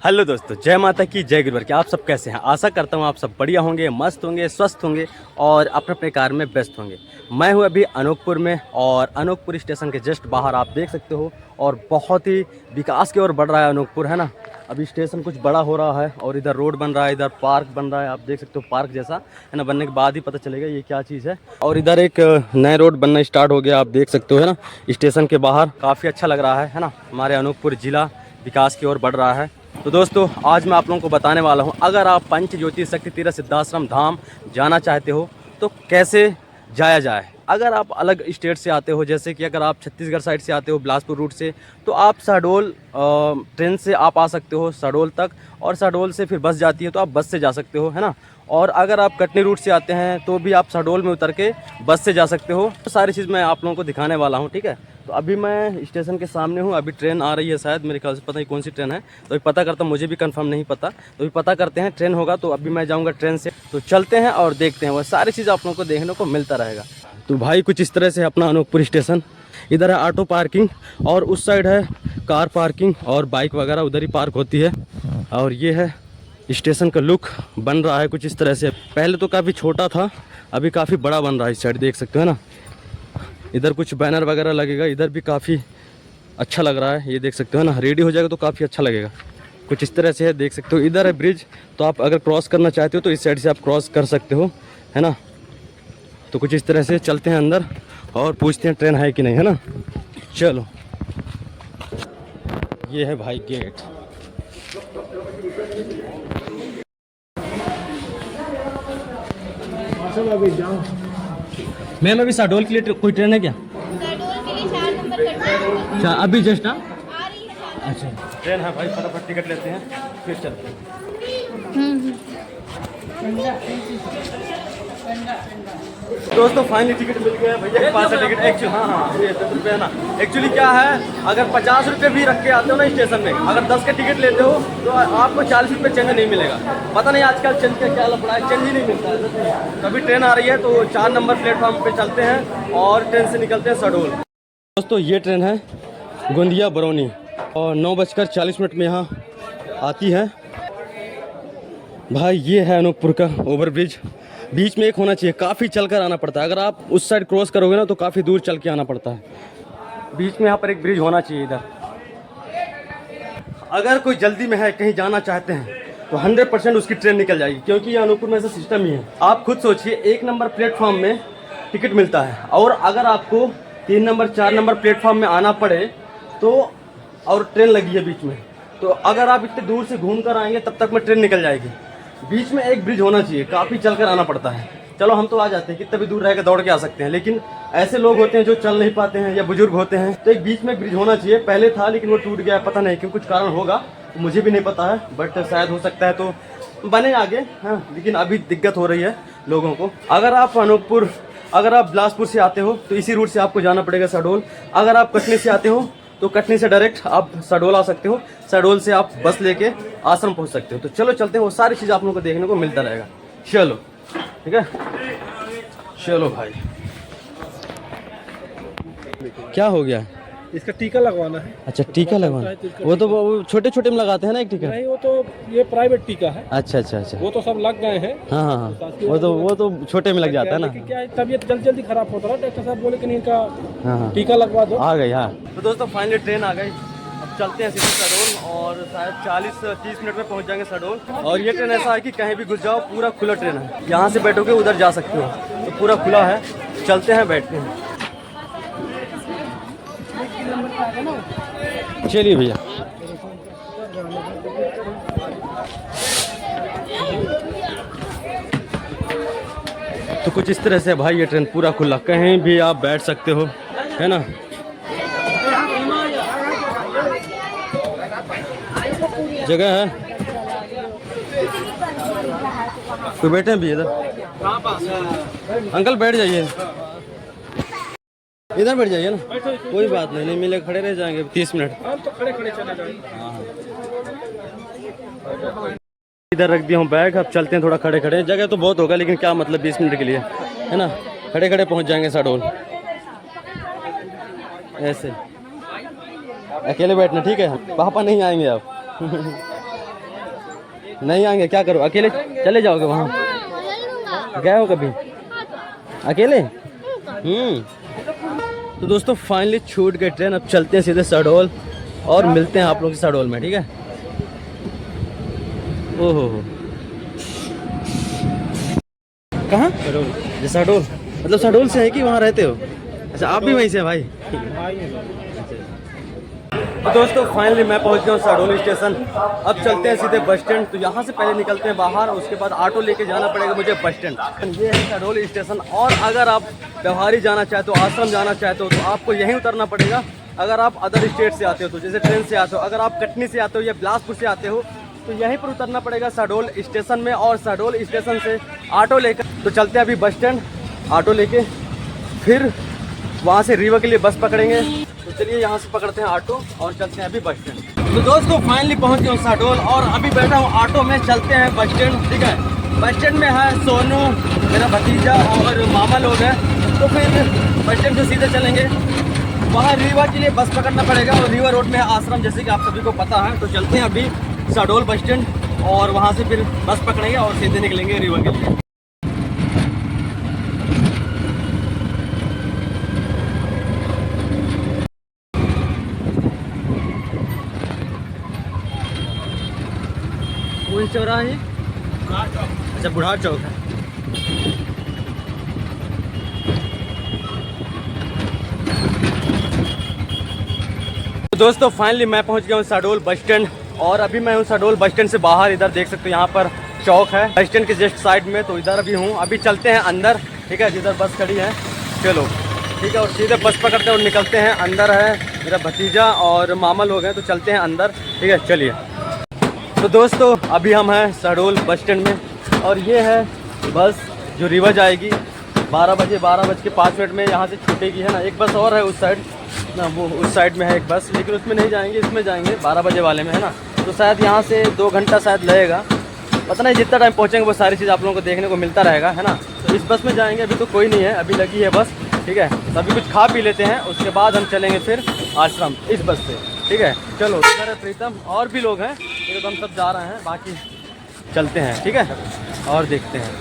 Hello दोस्तों, जय माता की जय गुरुवर की। आप सब कैसे हैं? आशा करता हूँ आप सब बढ़िया होंगे, मस्त होंगे, स्वस्थ होंगे और अपने अपने कार्य में व्यस्त होंगे। मैं हूँ अभी अनोखपुर में और अनोखपुर स्टेशन के जस्ट बाहर आप देख सकते हो और बहुत ही विकास की ओर बढ़ रहा है अनोखपुर, है ना। अभी स्टेशन कुछ बड़ा हो रहा है और इधर रोड बन रहा है, इधर पार्क बन रहा है। आप देख सकते हो पार्क जैसा, है ना। बनने के बाद ही पता चलेगा ये क्या चीज़ है। और इधर एक नया रोड बनना स्टार्ट हो गया, आप देख सकते हो, है ना। स्टेशन के बाहर काफ़ी अच्छा लग रहा है ना। हमारे अनोखपुर ज़िला विकास की ओर बढ़ रहा है। तो दोस्तों, आज मैं आप लोगों को बताने वाला हूं, अगर आप पंच ज्योतिर्शक्ति तीर्थ सिद्धाश्रम धाम जाना चाहते हो तो कैसे जाया जाए। अगर आप अलग स्टेट से आते हो, जैसे कि अगर आप छत्तीसगढ़ साइड से आते हो बिलासपुर रूट से, तो आप शहडोल ट्रेन से आप आ सकते हो शहडोल तक, और शहडोल से फिर बस जाती है तो आप बस से जा सकते हो, है ना। और अगर आप कटनी रूट से आते हैं तो भी आप शहडोल में उतर के बस से जा सकते हो। तो सारी चीज़ मैं आप लोगों को दिखाने वाला हूँ, ठीक है। तो अभी मैं स्टेशन के सामने हूँ, अभी ट्रेन आ रही है शायद, मेरे ख्याल से पता नहीं कौन सी ट्रेन है। तो अभी पता करता हूँ, मुझे भी कंफर्म नहीं पता, तो अभी पता करते हैं। ट्रेन होगा तो अभी मैं जाऊँगा ट्रेन से। तो चलते हैं और देखते हैं, वो सारी चीज़ आप लोगों को देखने को मिलता रहेगा। तो भाई कुछ इस तरह से अपना अनोखपुर स्टेशन, इधर है ऑटो पार्किंग और उस साइड है कार पार्किंग और बाइक वगैरह उधर ही पार्क होती है। और ये है स्टेशन का लुक, बन रहा है कुछ इस तरह से। पहले तो काफ़ी छोटा था, अभी काफ़ी बड़ा बन रहा है। इस साइड देख सकते हो ना, इधर कुछ बैनर वगैरह लगेगा, इधर भी काफ़ी अच्छा लग रहा है। ये देख सकते हो ना, रेडी हो जाएगा तो काफ़ी अच्छा लगेगा। कुछ इस तरह से है, देख सकते हो। इधर है ब्रिज, तो आप अगर क्रॉस करना चाहते हो तो इस साइड से आप क्रॉस कर सकते हो, है ना। तो कुछ इस तरह से चलते हैं अंदर और पूछते हैं ट्रेन है कि नहीं, है ना। चलो, ये है भाई गेट। मैम अभी शहडोल के लिए कोई ट्रेन है क्या? शहडोल के लिए 4 नंबर कटरा अच्छा, अभी जस्ट ना। आ रही है। अच्छा, ट्रेन है भाई, फटाफट टिकट लेते हैं फिर चलते हैं। दोस्तों फाइनली टिकट मिल गया भैया के पास है टिकट। एक्चुअली हाँ, ये 10 रुपये है ना। एक्चुअली क्या है, अगर 50 रुपये भी रख के आते हो ना स्टेशन में, अगर 10 का टिकट लेते हो तो आपको 40 रुपये चेंज नहीं मिलेगा। पता नहीं आजकल चेंज का क्या लफड़ा है, चेंज ही नहीं मिलता है। तभी ट्रेन आ रही है तो 4 नंबर प्लेटफॉर्म पे चलते हैं और ट्रेन से निकलते हैं शहडोल। दोस्तों ये ट्रेन है गोंदिया बरौनी और 9:40 में यहाँ आती है। भाई ये है अनोखपुर का ओवरब्रिज, बीच में एक होना चाहिए। काफ़ी चल कर आना पड़ता है, अगर आप उस साइड क्रॉस करोगे ना तो काफ़ी दूर चल के आना पड़ता है। बीच में यहाँ पर एक ब्रिज होना चाहिए इधर। अगर कोई जल्दी में है, कहीं जाना चाहते हैं तो 100% उसकी ट्रेन निकल जाएगी, क्योंकि ये अनोखपुर में ऐसा सिस्टम ही है। आप खुद सोचिए, 1 नंबर प्लेटफॉर्म में टिकट मिलता है और अगर आपको 3 नंबर 4 नंबर प्लेटफॉर्म में आना पड़े तो, और ट्रेन लगी है बीच में, तो अगर आप इतने दूर से घूम कर आएंगे तब तक में ट्रेन निकल जाएगी। बीच में एक ब्रिज होना चाहिए, काफ़ी चल कर आना पड़ता है। चलो हम तो आ जाते हैं, कितना भी दूर रहेगा दौड़ के आ सकते हैं, लेकिन ऐसे लोग होते हैं जो चल नहीं पाते हैं या बुजुर्ग होते हैं, तो एक बीच में ब्रिज होना चाहिए। पहले था लेकिन वो टूट गया, पता नहीं क्यों, कुछ कारण होगा, मुझे भी नहीं पता है, बट शायद हो सकता है तो बने आगे, हाँ। लेकिन अभी दिक्कत हो रही है लोगों को। अगर आप अनोखपुर, अगर आप बिलासपुर से आते हो तो इसी रूट से आपको जाना पड़ेगा शहडोल। अगर आप कटनी से आते हो तो कटनी से डायरेक्ट आप शहडोल आ सकते हो, शहडोल से आप बस लेके आश्रम पहुंच सकते हो। तो चलो चलते हैं, वो सारी चीज़ आप लोगों को देखने को मिलता रहेगा। चलो ठीक है, चलो भाई। क्या हो गया? इसका टीका लगवाना है। अच्छा, टीका लगवाना, वो तो वो छोटे छोटे में लगाते हैं ना एक टीका। नहीं, वो तो ये प्राइवेट टीका है। अच्छा अच्छा अच्छा, वो तो सब लग गए हैं। हाँ हाँ हाँ, वो तो छोटे में लग जाता है ना। लेकिन क्या है, तबीयत जल्दी जल्दी खराब होता है, डॉक्टर साहब बोले कि नहीं इनका हाँ हाँ, टीका लगवा दो। आ गई। हाँ तो दोस्तों फाइनली ट्रेन आ गई, अब चलते हैं सीधे शहडोल और शायद 40-30 मिनट में पहुंच जाएंगे शहडोल। और ये ट्रेन ऐसा है कि कहीं भी घुस जाओ, पूरा खुला ट्रेन है, यहाँ से बैठोगे उधर जा सकते हो, तो पूरा खुला है। चलते हैं, बैठते हैं, चलिए भैया। तो कुछ इस तरह से भाई ये ट्रेन पूरा खुला, कहीं भी आप बैठ सकते हो, है ना। जगह है, तो बैठे हैं भी इधर। अंकल बैठ जाइए, इधर बैठ जाइए ना, कोई बात नहीं, नहीं मिले खड़े रह जाएंगे 30 मिनट। तो खड़े खड़े चले जाएंगे। इधर रख दिया हूँ बैग, अब चलते हैं थोड़ा खड़े खड़े। जगह तो बहुत होगा लेकिन क्या मतलब 20 मिनट के लिए, है ना। खड़े खड़े पहुँच जाएंगे शहडोल, ऐसे अकेले बैठना, ठीक है। पापा नहीं आएंगे अब। नहीं आएंगे, क्या करो, अकेले चले जाओगे वहाँ? गए हो कभी अकेले? तो दोस्तों फाइनली छूट गई ट्रेन, अब चलते हैं सीधे शहडोल और मिलते हैं आप लोगों के शहडोल में, ठीक है? ओहो कहाँ? शहडोल। शहडोल मतलब शहडोल से है कि वहाँ रहते हो? अच्छा आप भी वहीं से भाई? तो दोस्तों फाइनली मैं पहुंच गया हूँ शहडोल स्टेशन। अब चलते हैं सीधे बस स्टैंड। तो यहाँ से पहले निकलते हैं बाहर, उसके बाद ऑटो लेके जाना पड़ेगा मुझे बस स्टैंड। ये है शहडोल स्टेशन। और अगर आप व्यवहारी जाना चाहते हो, आश्रम जाना चाहते हो, तो आपको यहीं उतरना पड़ेगा। अगर आप अदर स्टेट से आते हो तो जैसे ट्रेन से आते हो, अगर आप कटनी से आते हो या बिलासपुर से आते हो तो यहीं पर उतरना पड़ेगा शहडोल स्टेशन में। और शहडोल स्टेशन से ऑटो लेकर तो चलते हैं अभी बस स्टैंड, ऑटो लेके फिर वहाँ से रीवा के लिए बस पकड़ेंगे। तो चलिए यहाँ से पकड़ते हैं ऑटो और चलते हैं अभी बस स्टैंड। तो दोस्तों फाइनली पहुँच गए हूँ शहडोल और अभी बैठा हूँ ऑटो में, चलते हैं बस स्टैंड, ठीक है? बस स्टैंड में है सोनू, मेरा भतीजा और मामा लोग हैं। तो फिर बस स्टैंड से सीधे चलेंगे वहाँ रीवा के लिए बस पकड़ना पड़ेगा और रीवा रोड में है आश्रम, जैसे कि आप सभी को पता है। तो चलते हैं अभी शहडोल बस स्टैंड और वहाँ से फिर बस पकड़ेंगे और सीधे निकलेंगे रीवा के लिए। कौन चौराहा है? अच्छा बुढ़ार चौक है। तो दोस्तों फाइनली मैं पहुंच गया हूँ शहडोल बस स्टैंड और अभी मैं हूँ शहडोल बस स्टैंड से बाहर। इधर देख सकते हो यहाँ पर चौक है बस स्टैंड के जस्ट साइड में, तो इधर अभी हूँ। अभी चलते हैं अंदर, ठीक है? जिधर बस खड़ी है चलो, ठीक है? और सीधे बस पकड़ते हैं और निकलते हैं। अंदर है मेरा भतीजा और मामा लोग हैं, तो चलते हैं अंदर, ठीक है? चलिए। तो दोस्तों अभी हम हैं शहडोल बस स्टैंड में और ये है बस जो रीवा जाएगी 12:05 में यहाँ से छूटेगी, है ना? एक बस और है उस साइड ना, वो उस साइड में है एक बस, लेकिन उसमें नहीं जाएंगे, इसमें जाएंगे 12 बजे वाले में, है ना? तो शायद यहाँ से 2 घंटा शायद लगेगा, पता नहीं। जितना टाइम पहुँचेंगे वो सारी चीज़ आप लोगों को देखने को मिलता रहेगा, है ना? तो इस बस में जाएंगे। अभी तो कोई नहीं है, अभी लगी है बस, ठीक है? तो अभी कुछ खा पी लेते हैं, उसके बाद हम चलेंगे फिर आश्रम इस बस से, ठीक है? चलो इधर है प्रीतम और भी लोग हैं, तो हम सब जा रहे हैं, बाकी चलते हैं, ठीक है? और देखते हैं।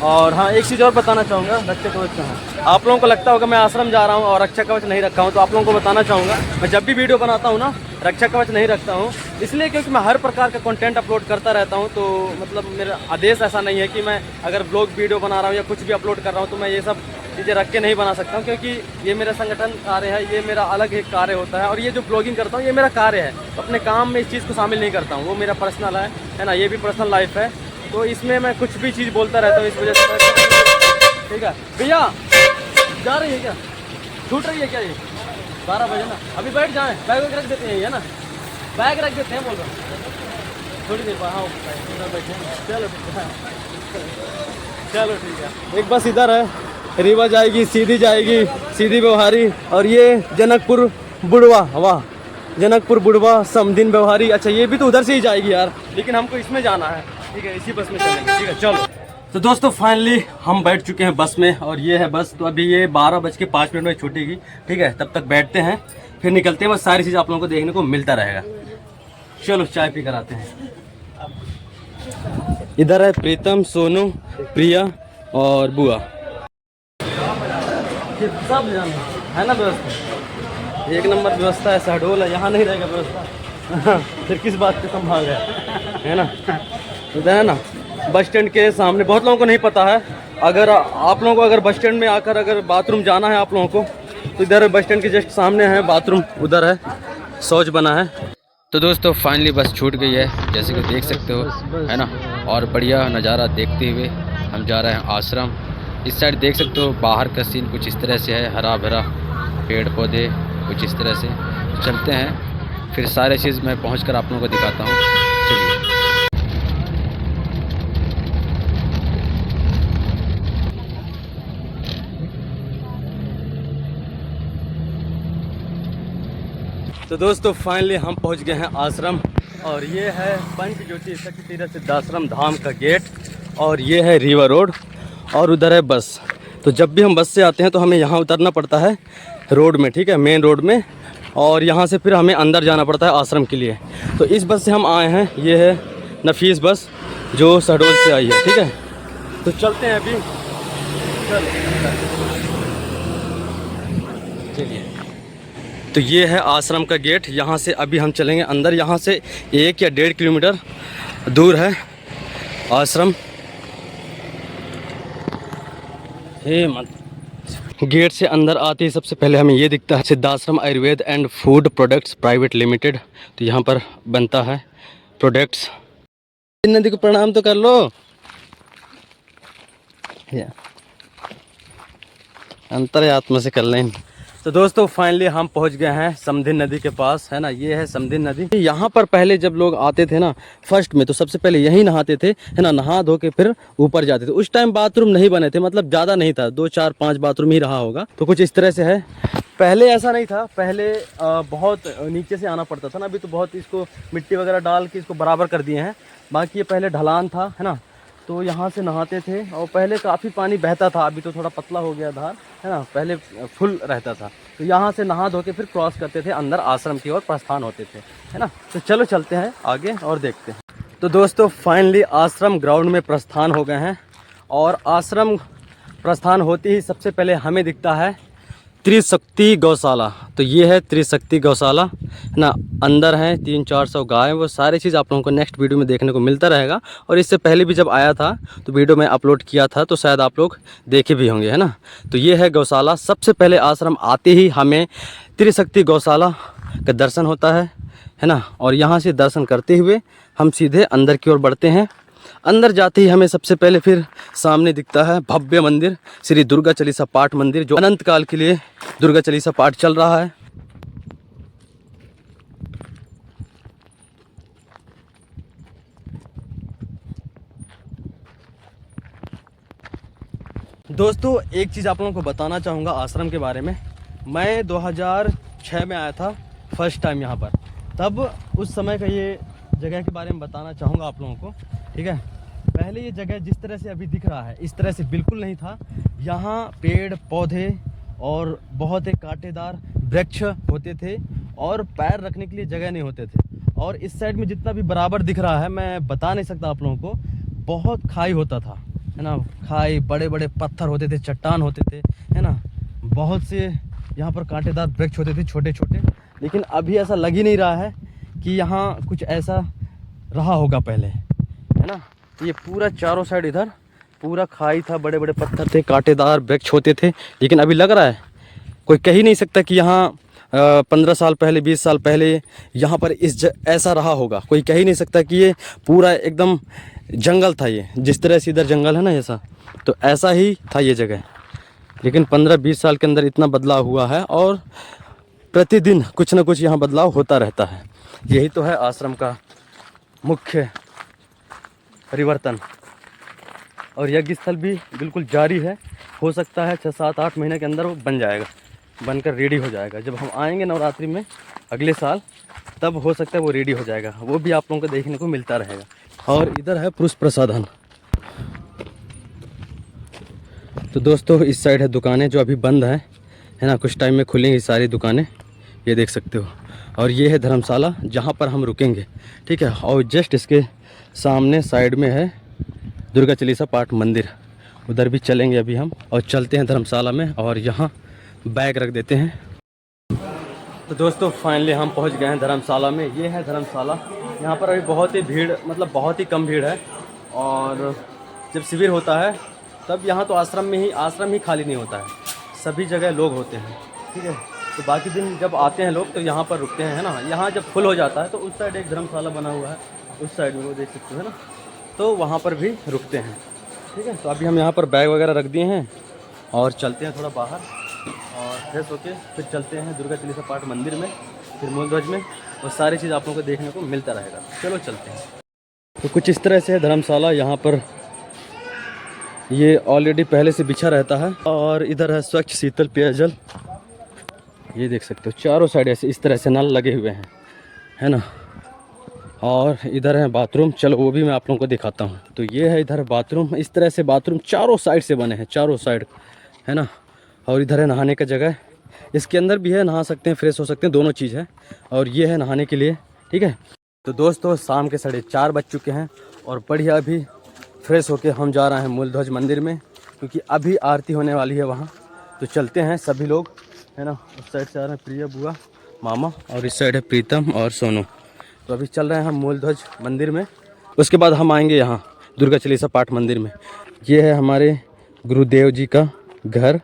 और हाँ एक चीज़ और बताना चाहूँगा, रक्षा कवच कहाँ? आप लोगों को लगता होगा मैं आश्रम जा रहा हूँ और रक्षा कवच नहीं रखा हूँ, तो आप लोगों को बताना चाहूँगा मैं जब भी वीडियो बनाता हूँ ना रक्षा कवच नहीं रखता हूँ, इसलिए क्योंकि मैं हर प्रकार का कंटेंट अपलोड करता रहता हूँ। तो मतलब मेरा आदेश ऐसा नहीं है कि मैं अगर ब्लॉग वीडियो बना रहा हूँ या कुछ भी अपलोड कर रहा हूँ तो मैं ये सब चीज़ें रख के नहीं बना सकता हूँ, क्योंकि ये मेरा संगठन कार्य है, ये मेरा अलग एक कार्य होता है। और ये जो ब्लॉगिंग करता हूँ ये मेरा कार्य है, तो अपने काम में इस चीज़ को शामिल नहीं करता हूँ, वो मेरा पर्सनल है ना? ये भी पर्सनल लाइफ है, तो इसमें मैं कुछ भी चीज़ बोलता रहता हूँ, इस वजह से, ठीक है? भैया जा रही है क्या? छूट रही है क्या ये 12 बजे ना? अभी बैठ जाएँ, बैग रख देते हैं, है ना? बैग रख देते हैं, बोल रहा हूँ थोड़ी देर बाद। हाँ बैठे, चलो चलो ठीक है। एक बस इधर है, रीवा जाएगी, सीधी जाएगी, सीधी व्यवहारी। और ये जनकपुर बुढ़वा, वाह, जनकपुर बुढ़वा समदिन व्यवहारी। अच्छा ये भी तो उधर से ही जाएगी यार, लेकिन हमको इसमें जाना है, ठीक है? इसी बस में चलेंगे, ठीक है? चलो। तो दोस्तों फाइनली हम बैठ चुके हैं बस में और ये है बस। तो अभी ये 12:05 में छूटेगी, ठीक है? तब तक बैठते हैं, फिर निकलते हैं। बस सारी चीज़ आप लोगों को देखने को मिलता रहेगा। चलो चाय पी कर आते हैं। इधर है प्रीतम, सोनू, प्रिया और बुआ, सब जाना है ना? व्यवस्था एक नंबर व्यवस्था है, शहडोल है, यहाँ नहीं रहेगा व्यवस्था फिर किस बात पे संभाल है ना? इधर है ना बस स्टैंड के सामने, बहुत लोगों को नहीं पता है। अगर आप लोगों को अगर बस स्टैंड में आकर अगर बाथरूम जाना है आप लोगों को, तो इधर बस स्टैंड के जस्ट सामने है बाथरूम, उधर है, शौच बना है। तो दोस्तों फाइनली बस छूट गई है, जैसे कि देख सकते हो, है ना? और बढ़िया नज़ारा देखते हुए हम जा रहे हैं आश्रम। इस साइड देख सकते हो बाहर का सीन कुछ इस तरह से है, हरा भरा पेड़ पौधे कुछ इस तरह से। चलते हैं फिर सारे चीज़ मैं पहुंचकर आप लोगों को दिखाता हूं। चलिए। तो दोस्तों फाइनली हम पहुंच गए हैं आश्रम और ये है पंच ज्योति शक्ति तीर्थ सिद्धाश्रम धाम का गेट और ये है रीवा रोड और उधर है बस। तो जब भी हम बस से आते हैं तो हमें यहाँ उतरना पड़ता है रोड में, ठीक है? मेन रोड में, और यहाँ से फिर हमें अंदर जाना पड़ता है आश्रम के लिए। तो इस बस से हम आए हैं, ये है नफीस बस जो शहडोल से आई है। ठीक है, तो चलते हैं अभी। चलिए, तो ये है आश्रम का गेट। यहाँ से अभी हम चलेंगे अंदर। यहाँ से 1 या 1.5 किलोमीटर दूर है आश्रम। हे मत, गेट से अंदर आते ही सबसे पहले हमें ये दिखता है Siddhashram Ayurveda and food products private limited. तो यहाँ पर बनता है प्रोडक्ट्स। नदी को प्रणाम तो कर लो। अंतर आत्मा से कर लें। तो दोस्तों फाइनली हम पहुंच गए हैं समधिन नदी के पास, है ना। ये है समधिन नदी। यहाँ पर पहले जब लोग आते थे ना फर्स्ट में, तो सबसे पहले यहीं नहाते थे, है ना। नहा धो के फिर ऊपर जाते थे। उस टाइम बाथरूम नहीं बने थे, मतलब ज़्यादा नहीं था, 2 4 5 बाथरूम ही रहा होगा। तो कुछ इस तरह से है। पहले ऐसा नहीं था, पहले बहुत नीचे से आना पड़ता था ना। अभी तो बहुत इसको मिट्टी वगैरह डाल के इसको बराबर कर दिए हैं। बाकी ये पहले ढलान था, है ना। तो यहाँ से नहाते थे और पहले काफ़ी पानी बहता था। अभी तो थोड़ा पतला हो गया धार, है ना। पहले फुल रहता था। तो यहाँ से नहा धो के फिर क्रॉस करते थे अंदर आश्रम की ओर प्रस्थान होते थे, है ना। तो चलो चलते हैं आगे और देखते हैं। तो दोस्तों फाइनली आश्रम ग्राउंड में प्रस्थान हो गए हैं। और आश्रम प्रस्थान होते ही सबसे पहले हमें दिखता है त्रिशक्ति गौशाला। तो ये है त्रिशक्ति गौशाला, है ना। अंदर हैं 300-400 गाय। वो सारी चीज़ आप लोगों को नेक्स्ट वीडियो में देखने को मिलता रहेगा। और इससे पहले भी जब आया था तो वीडियो में अपलोड किया था, तो शायद आप लोग देखे भी होंगे, है ना। तो ये है गौशाला। सबसे पहले आश्रम आते ही हमें त्रिशक्ति गौशाला का दर्शन होता है ना। और यहाँ से दर्शन करते हुए हम सीधे अंदर की ओर बढ़ते हैं। अंदर जाते ही हमें सबसे पहले फिर सामने दिखता है भव्य मंदिर, श्री दुर्गा चालीसा पाठ मंदिर, जो अनंत काल के लिए दुर्गा चालीसा पाठ चल रहा है। दोस्तों एक चीज़ आप लोगों को बताना चाहूँगा आश्रम के बारे में। मैं 2006 में आया था फर्स्ट टाइम यहाँ पर। तब उस समय का ये जगह के बारे में बताना चाहूँगा आप लोगों को, ठीक है। पहले ये जगह जिस तरह से अभी दिख रहा है इस तरह से बिल्कुल नहीं था। यहाँ पेड़ पौधे और बहुत ही कांटेदार वृक्ष होते थे और पैर रखने के लिए जगह नहीं होते थे। और इस साइड में जितना भी बराबर दिख रहा है मैं बता नहीं सकता आप लोगों को, बहुत खाई होता था, है ना। खाई, बड़े बड़े पत्थर होते थे, चट्टान होते थे, है ना। बहुत से यहाँ पर कांटेदार वृक्ष होते थे छोटे छोटे। लेकिन अभी ऐसा लग ही नहीं रहा है कि यहाँ कुछ ऐसा रहा होगा पहले, है ना। ये पूरा चारों साइड इधर पूरा खाई था, बड़े बड़े पत्थर थे, कांटेदार वृक्ष होते थे। लेकिन अभी लग रहा है, कोई कह ही नहीं सकता कि यहाँ 15 साल पहले 20 साल पहले यहाँ पर ऐसा रहा होगा। कोई कह ही नहीं सकता कि ये पूरा एकदम जंगल था। ये जिस तरह से इधर जंगल है ना ऐसा, तो ऐसा ही था ये जगह। लेकिन 15-20 साल के अंदर इतना बदलाव हुआ है और प्रतिदिन कुछ ना कुछ यहाँ बदलाव होता रहता है। यही तो है आश्रम का मुख्य परिवर्तन। और यज्ञ स्थल भी बिल्कुल जारी है। हो सकता है 6-7-8 महीने के अंदर वो बन जाएगा, बनकर रेडी हो जाएगा। जब हम आएंगे नवरात्रि में अगले साल, तब हो सकता है वो रेडी हो जाएगा। वो भी आप लोगों को देखने को मिलता रहेगा। और इधर है पुरुष प्रसाधन। तो दोस्तों इस साइड है दुकानें जो अभी बंद है ना। कुछ टाइम में खुलेंगी सारी दुकानें, ये देख सकते हो। और ये है धर्मशाला जहाँ पर हम रुकेंगे, ठीक है। और जस्ट इसके सामने साइड में है दुर्गा चालीसा पाठ मंदिर। उधर भी चलेंगे अभी हम, और चलते हैं धर्मशाला में और यहाँ बैग रख देते हैं। तो दोस्तों फाइनली हम पहुँच गए हैं धर्मशाला में। ये है धर्मशाला। यहाँ पर अभी बहुत ही भीड़, मतलब बहुत ही कम भीड़ है। और जब शिविर होता है तब यहाँ तो आश्रम ही खाली नहीं होता है, सभी जगह लोग होते हैं, ठीक है। तो बाकी दिन जब आते हैं लोग तो यहाँ पर रुकते हैं, है ना। यहाँ जब फुल हो जाता है तो उस साइड एक धर्मशाला बना हुआ है, उस साइड में वो देख सकते हो, है ना। तो वहाँ पर भी रुकते हैं, ठीक है। तो अभी हम यहाँ पर बैग वगैरह रख दिए हैं और चलते हैं थोड़ा बाहर और फ्रेश होके फिर चलते हैं दुर्गा चालीसा पाठ मंदिर में, फिर मूल ध्वज में। और सारी चीज़ आप लोगों को देखने को मिलता रहेगा। चलो चलते हैं। तो कुछ इस तरह से है धर्मशाला। यहाँ पर ये ऑलरेडी पहले से बिछा रहता है। और इधर है स्वच्छ शीतल पेयजल, ये देख सकते हो। चारों साइड ऐसे इस तरह से नल लगे हुए हैं, है ना। और इधर है बाथरूम, चलो वो भी मैं आप लोगों को दिखाता हूँ। तो ये है इधर बाथरूम। इस तरह से बाथरूम चारों साइड से बने हैं, चारों साइड, है ना। और इधर है नहाने का जगह, इसके अंदर भी है, नहा सकते हैं, फ्रेश हो सकते हैं, दोनों चीज़ है। और ये है नहाने के लिए, ठीक है। तो दोस्तों शाम के 4:30 बज चुके हैं और बढ़िया अभी फ्रेश होके हम जा रहे हैं मूलध्वज मंदिर में, क्योंकि अभी आरती होने वाली है वहाँ। तो चलते हैं सभी लोग, है ना। उस साइड से आ रहे हैं प्रिया बुआ मामा और इस साइड है प्रीतम और सोनू। तो अभी चल रहे हैं हम मूलध्वज मंदिर में, उसके बाद हम आएंगे यहाँ दुर्गा चालीसा पाठ मंदिर में। ये है हमारे गुरुदेव जी का घर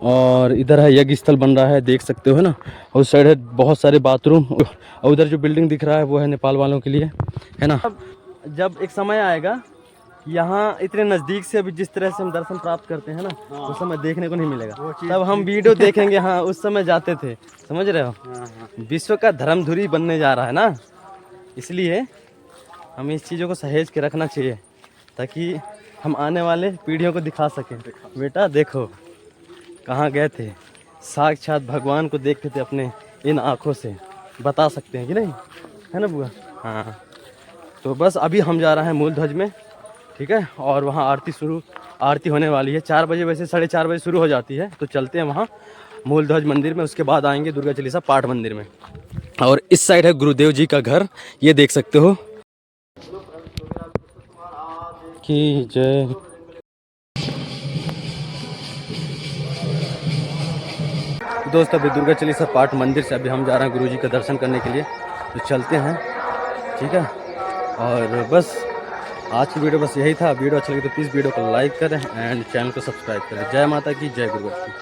और इधर है यज्ञ स्थल बन रहा है, देख सकते हो, है ना। और उस साइड है बहुत सारे बाथरूम और उधर जो बिल्डिंग दिख रहा है वो है नेपाल वालों के लिए, है ना। जब एक समय आएगा यहाँ इतने नज़दीक से अभी जिस तरह से हम दर्शन प्राप्त करते हैं ना, उस समय देखने को नहीं मिलेगा। तब हम वीडियो देखेंगे, हाँ उस समय जाते थे, समझ रहे हो। विश्व का धर्मधुरी बनने जा रहा है ना, इसलिए हमें इस चीज़ों को सहेज के रखना चाहिए ताकि हम आने वाले पीढ़ियों को दिखा सकें। बेटा देखो कहाँ गए थे, साक्षात भगवान को देखते थे अपने इन आँखों से, बता सकते हैं कि नहीं, है ना बुआ। हाँ तो बस अभी हम जा रहे हैं मूलध्वज में, ठीक है। और वहाँ आरती होने वाली है 4 बजे, वैसे 4:30 बजे शुरू हो जाती है। तो चलते हैं वहाँ मूलध्वज मंदिर में, उसके बाद आएंगे दुर्गा चालीसा पाठ मंदिर में। और इस साइड है गुरुदेव जी का घर, ये देख सकते हो। की जय। दोस्त अभी दुर्गा चालीसा पाठ मंदिर से अभी हम जा रहे हैं गुरु जी का दर्शन करने के लिए। तो चलते हैं, ठीक है। और बस आज की वीडियो बस यही था। वीडियो अच्छा लगे तो प्लीज़ वीडियो को लाइक करें एंड चैनल को सब्सक्राइब करें। जय माता की, जय गुरु की।